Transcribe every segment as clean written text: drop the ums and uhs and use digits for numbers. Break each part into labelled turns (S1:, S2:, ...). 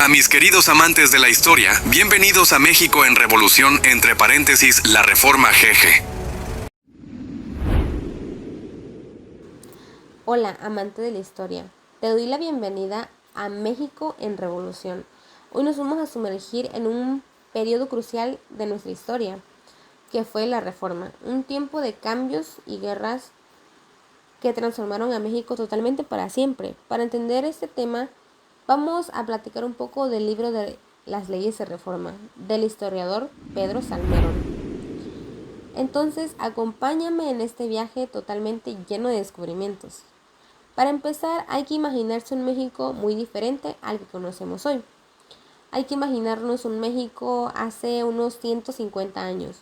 S1: A mis queridos amantes de la historia, bienvenidos a México en Revolución, entre paréntesis, la Reforma GG.
S2: Hola, amante de la historia. Te doy la bienvenida a México en Revolución. Hoy nos vamos a sumergir en un periodo crucial de nuestra historia, que fue la Reforma, un tiempo de cambios y guerras que transformaron a México totalmente para siempre. Para entender este tema, vamos a platicar un poco del libro de las leyes de reforma, del historiador Pedro Salmerón. Entonces, acompáñame en este viaje totalmente lleno de descubrimientos. Para empezar, hay que imaginarse un México muy diferente al que conocemos hoy. Hay que imaginarnos un México hace unos 150 años,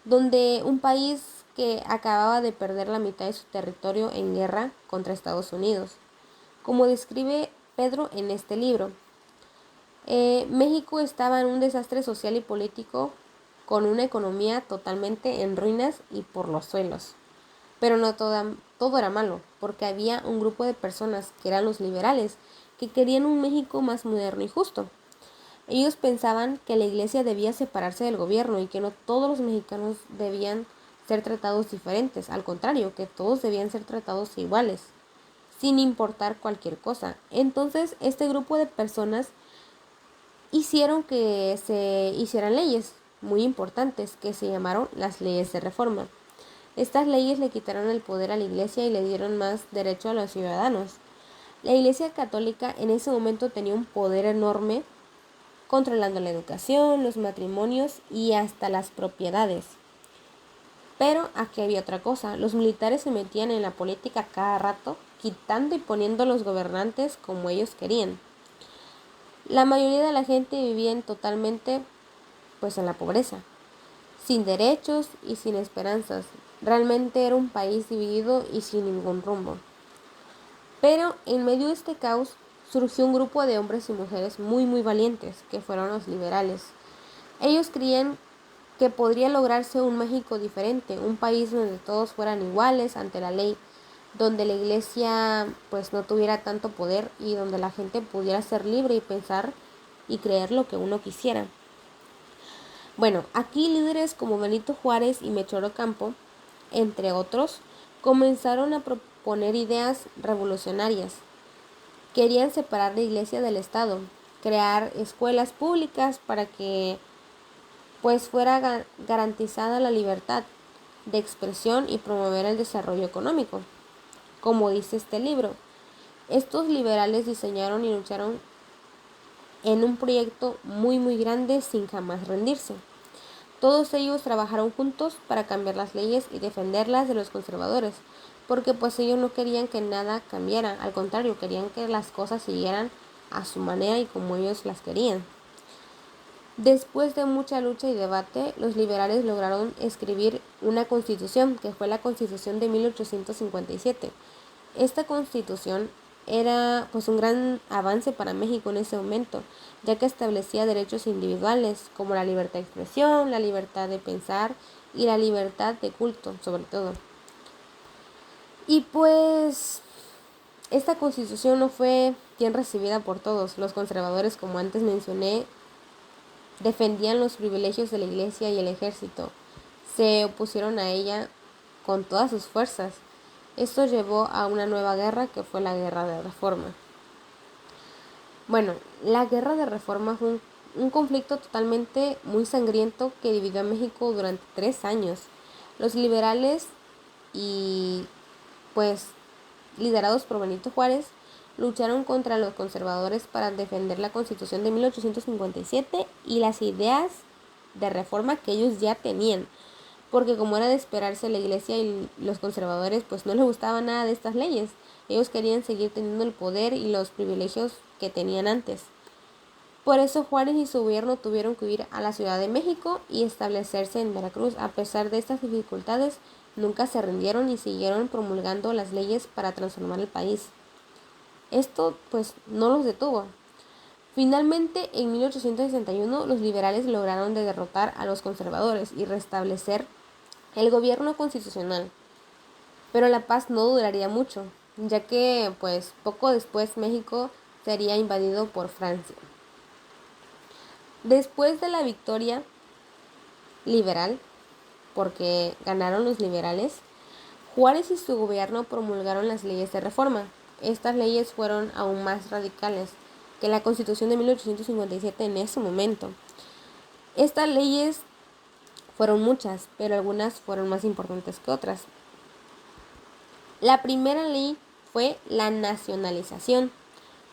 S2: donde un país que acababa de perder la mitad de su territorio en guerra contra Estados Unidos, como describe Pedro en este libro. México estaba en un desastre social y político, con una economía totalmente en ruinas y por los suelos. Pero no todo era malo, porque había un grupo de personas, que eran los liberales, que querían un México más moderno y justo. Ellos pensaban que la iglesia debía separarse del gobierno y que no todos los mexicanos debían ser tratados diferentes, al contrario, que todos debían ser tratados iguales, sin importar cualquier cosa. Entonces, este grupo de personas hicieron que se hicieran leyes muy importantes que se llamaron las leyes de reforma. Estas leyes le quitaron el poder a la iglesia y le dieron más derecho a los ciudadanos. La iglesia católica en ese momento tenía un poder enorme, controlando la educación, los matrimonios y hasta las propiedades. Pero aquí había otra cosa, los militares se metían en la política cada rato, quitando y poniendo a los gobernantes como ellos querían. La mayoría de la gente vivía totalmente en la pobreza, sin derechos y sin esperanzas. Realmente era un país dividido y sin ningún rumbo. Pero en medio de este caos surgió un grupo de hombres y mujeres muy valientes, que fueron los liberales. Ellos creían que podría lograrse un México diferente, un país donde todos fueran iguales ante la ley, donde la iglesia no tuviera tanto poder y donde la gente pudiera ser libre y pensar y creer lo que uno quisiera. Bueno, aquí líderes como Benito Juárez y Melchor Ocampo, entre otros, comenzaron a proponer ideas revolucionarias. Querían separar la iglesia del Estado, crear escuelas públicas para que fuera garantizada la libertad de expresión y promover el desarrollo económico. Como dice este libro, estos liberales diseñaron y lucharon en un proyecto muy grande sin jamás rendirse. Todos ellos trabajaron juntos para cambiar las leyes y defenderlas de los conservadores, porque ellos no querían que nada cambiara, al contrario, querían que las cosas siguieran a su manera y como ellos las querían. Después de mucha lucha y debate, los liberales lograron escribir una constitución, que fue la Constitución de 1857. Esta constitución era un gran avance para México en ese momento, ya que establecía derechos individuales como la libertad de expresión, la libertad de pensar y la libertad de culto, sobre todo. Y esta constitución no fue bien recibida por todos. Los conservadores, como antes mencioné, defendían los privilegios de la iglesia y el ejército. Se opusieron a ella con todas sus fuerzas. Esto llevó a una nueva guerra, que fue la Guerra de Reforma. Bueno, la Guerra de Reforma fue un conflicto totalmente muy sangriento que dividió a México durante 3 años. Los liberales y liderados por Benito Juárez lucharon contra los conservadores para defender la Constitución de 1857 y las ideas de reforma que ellos ya tenían, porque como era de esperarse, la iglesia y los conservadores no les gustaba nada de estas leyes. Ellos querían seguir teniendo el poder y los privilegios que tenían antes. Por eso Juárez y su gobierno tuvieron que huir a la Ciudad de México y establecerse en Veracruz. A pesar de estas dificultades, nunca se rindieron y siguieron promulgando las leyes para transformar el país. Esto no los detuvo. Finalmente, en 1861, los liberales lograron derrotar a los conservadores y restablecer el gobierno constitucional. Pero la paz no duraría mucho, ya que poco después México sería invadido por Francia. Después de la victoria liberal, porque ganaron los liberales, Juárez y su gobierno promulgaron las leyes de reforma. Estas leyes fueron aún más radicales que la Constitución de 1857 en ese momento. Estas leyes fueron muchas, pero algunas fueron más importantes que otras. La primera ley fue la nacionalización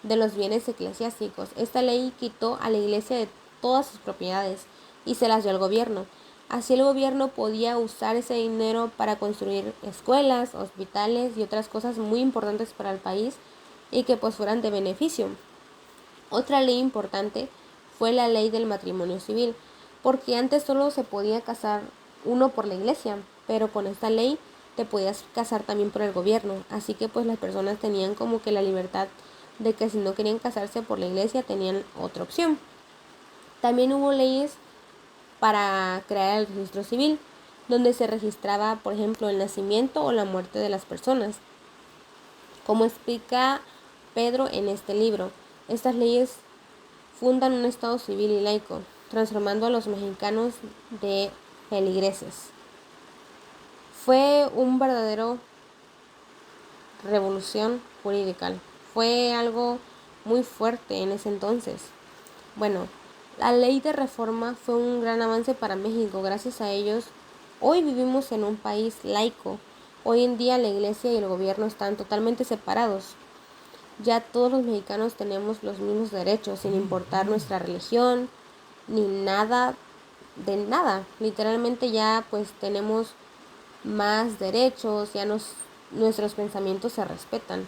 S2: de los bienes eclesiásticos. Esta ley quitó a la iglesia de todas sus propiedades y se las dio al gobierno. Así el gobierno podía usar ese dinero para construir escuelas, hospitales y otras cosas muy importantes para el país y que pues fueran de beneficio. Otra ley importante fue la ley del matrimonio civil, porque antes solo se podía casar uno por la iglesia, pero con esta ley te podías casar también por el gobierno, así que pues las personas tenían como que la libertad de que si no querían casarse por la iglesia tenían otra opción. También hubo leyes para crear el registro civil, donde se registraba, por ejemplo, el nacimiento o la muerte de las personas. Como explica Pedro en este libro, estas leyes fundan un estado civil y laico, transformando a los mexicanos de feligreses. Fue un verdadero revolución jurídica. Fue algo muy fuerte en ese entonces. Bueno, la ley de reforma fue un gran avance para México. Gracias a ellos, hoy vivimos en un país laico. Hoy en día la iglesia y el gobierno están totalmente separados. Ya todos los mexicanos tenemos los mismos derechos, sin importar nuestra religión, ni nada de nada. Literalmente ya pues tenemos más derechos, ya nuestros pensamientos se respetan.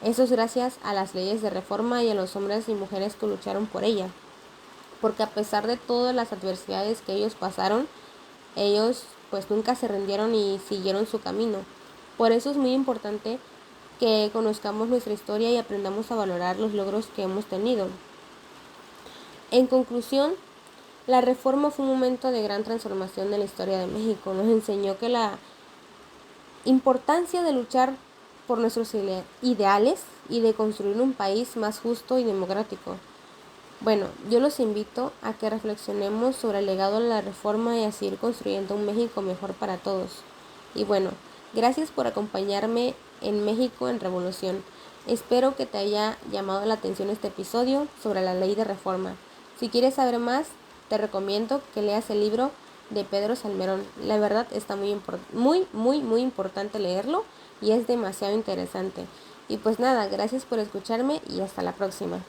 S2: Eso es gracias a las leyes de reforma y a los hombres y mujeres que lucharon por ella. Porque a pesar de todas las adversidades que ellos pasaron, ellos pues nunca se rindieron y siguieron su camino. Por eso es muy importante que conozcamos nuestra historia y aprendamos a valorar los logros que hemos tenido. En conclusión, la reforma fue un momento de gran transformación en la historia de México. Nos enseñó que la importancia de luchar por nuestros ideales y de construir un país más justo y democrático. Bueno, yo los invito a que reflexionemos sobre el legado de la reforma y a seguir construyendo un México mejor para todos. Y bueno, gracias por acompañarme en México en Revolución. Espero que te haya llamado la atención este episodio sobre la ley de reforma. Si quieres saber más, te recomiendo que leas el libro de Pedro Salmerón. La verdad está muy importante leerlo y es demasiado interesante. Y pues nada, gracias por escucharme y hasta la próxima.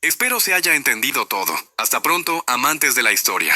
S1: Espero se haya entendido todo. Hasta pronto, amantes de la historia.